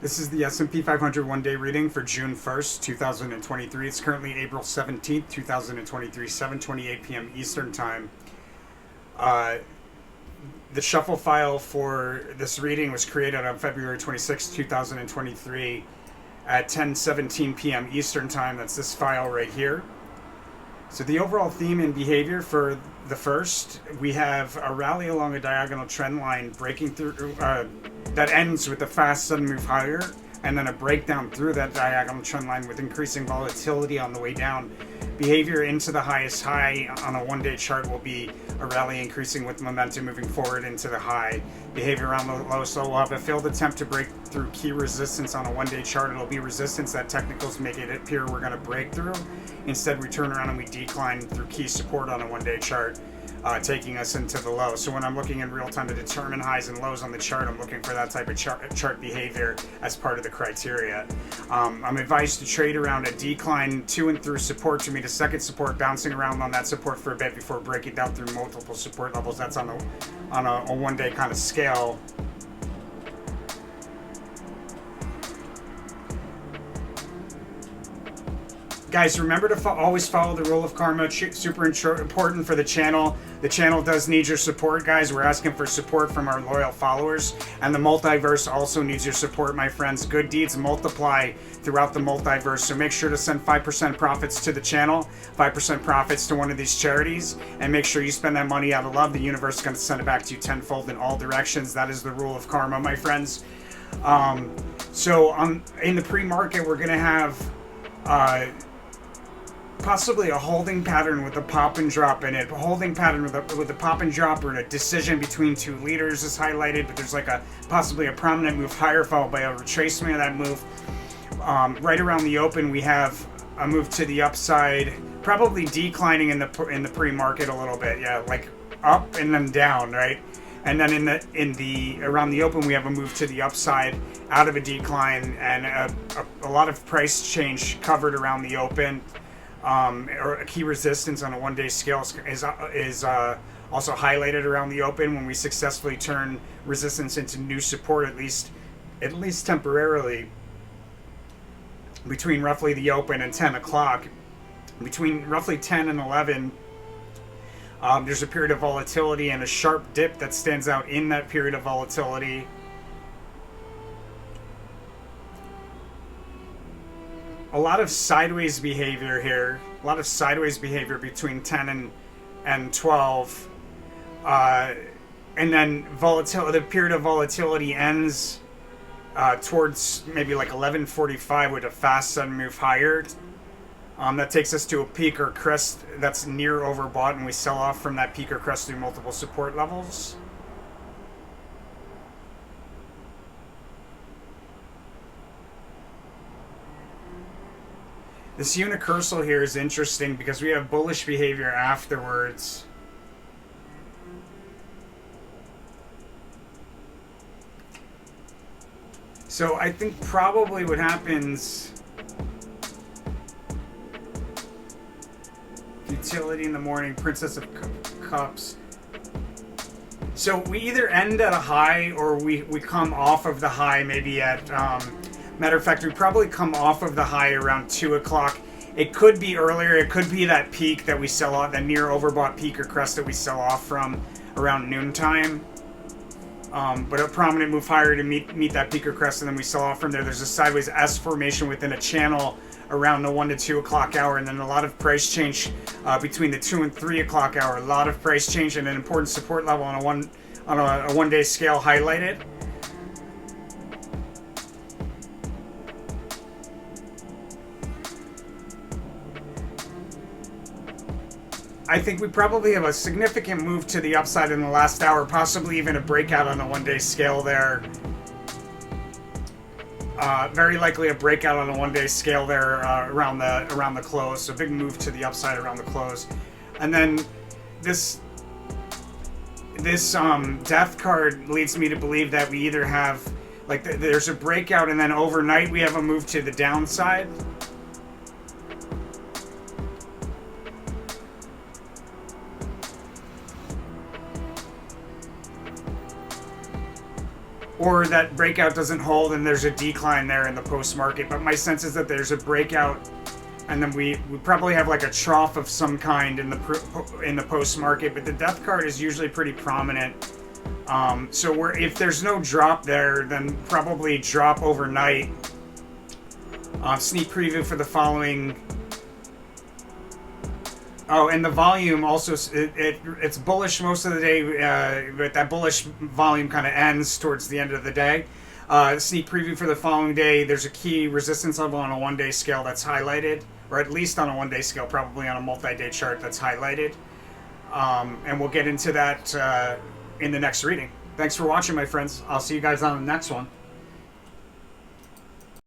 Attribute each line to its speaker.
Speaker 1: This is the S&P 500 one-day reading for June 1st, 2023. It's currently April 17th, 2023, 7:28 p.m. Eastern Time. The shuffle file for this reading was created on February 26, 2023 at 10:17 p.m. Eastern Time. That's this file right here. So the overall theme and behavior for the first, we have a rally along a diagonal trend line breaking through that ends with a fast sudden move higher, and then a breakdown through that diagonal trend line with increasing volatility on the way down. Behavior into the highest high on a one-day chart will be a rally increasing with momentum moving forward into the high. Behavior around the low, so we'll have a failed attempt to break through key resistance on a one-day chart. It'll be resistance that technicals make it appear we're going to break through. Instead, we turn around and we decline through key support on a one-day chart, taking us into the low. So when I'm looking in real time to determine highs and lows on the chart, I'm looking for that type of chart behavior as part of the criteria. I'm advised to trade around a decline to and through support to meet a second support, bouncing around on that support for a bit before breaking down through multiple support levels. That's on a one-day kind of scale. Guys, remember to always follow the rule of karma. Super important for the channel. The channel does need your support, guys. We're asking for support from our loyal followers. And the multiverse also needs your support, my friends. Good deeds multiply throughout the multiverse. So make sure to send 5% profits to the channel, 5% profits to one of these charities. And make sure you spend that money out of love. The universe is going to send it back to you tenfold in all directions. That is the rule of karma, my friends. So in the pre-market, we're going to have... possibly a holding pattern with a pop and drop in it. A holding pattern with a pop and drop, or a decision between two leaders is highlighted, but there's like possibly a prominent move higher followed by a retracement of that move. Right around the open, we have a move to the upside, probably declining in the pre-market a little bit. Yeah, like up and then down, right? And then in the around the open, we have a move to the upside out of a decline, and a lot of price change covered around the open. Or a key resistance on a one-day scale is also highlighted around the open when we successfully turn resistance into new support, at least temporarily, between roughly the open and 10 o'clock. Between roughly 10 and 11, there's a period of volatility and a sharp dip that stands out in that period of volatility. A lot of sideways behavior here. A lot of sideways behavior between 10 and 12. And then the period of volatility ends towards maybe like 11:45 with a fast sudden move higher. That takes us to a peak or crest that's near overbought, and we sell off from that peak or crest through multiple support levels. This unicursal here is interesting because we have bullish behavior afterwards. So I think probably what happens... Utility in the morning, Princess of Cups. So we either end at a high or we come off of the high maybe at... matter of fact, we probably come off of the high around 2 o'clock. It could be earlier. It could be that peak that we sell off, that near overbought peak or crest that we sell off from around noontime. But a prominent move higher to meet that peak or crest, and then we sell off from there. There's a sideways S formation within a channel around the 1 to 2 o'clock hour, and then a lot of price change between the 2 and 3 o'clock hour. A lot of price change and an important support level on a one-day scale highlighted. I think we probably have a significant move to the upside in the last hour, possibly even a breakout on a one-day scale there. Very likely a breakout on a one-day scale there around the close. So big move to the upside around the close, and then this death card leads me to believe that we either have there's a breakout, and then overnight we have a move to the downside. or that breakout doesn't hold and there's a decline there in the post-market. But my sense is that there's a breakout, and then we probably have like a trough of some kind in the post-market. But the death card is usually pretty prominent. So if there's no drop there, then probably drop overnight. Sneak preview for the following. Oh, and the volume also, it's bullish most of the day, but that bullish volume kind of ends towards the end of the day. Sneak preview for the following day, there's a key resistance level on a one-day scale that's highlighted, or at least on a one-day scale, probably on a multi-day chart that's highlighted. And we'll get into that in the next reading. Thanks for watching, my friends. I'll see you guys on the next one.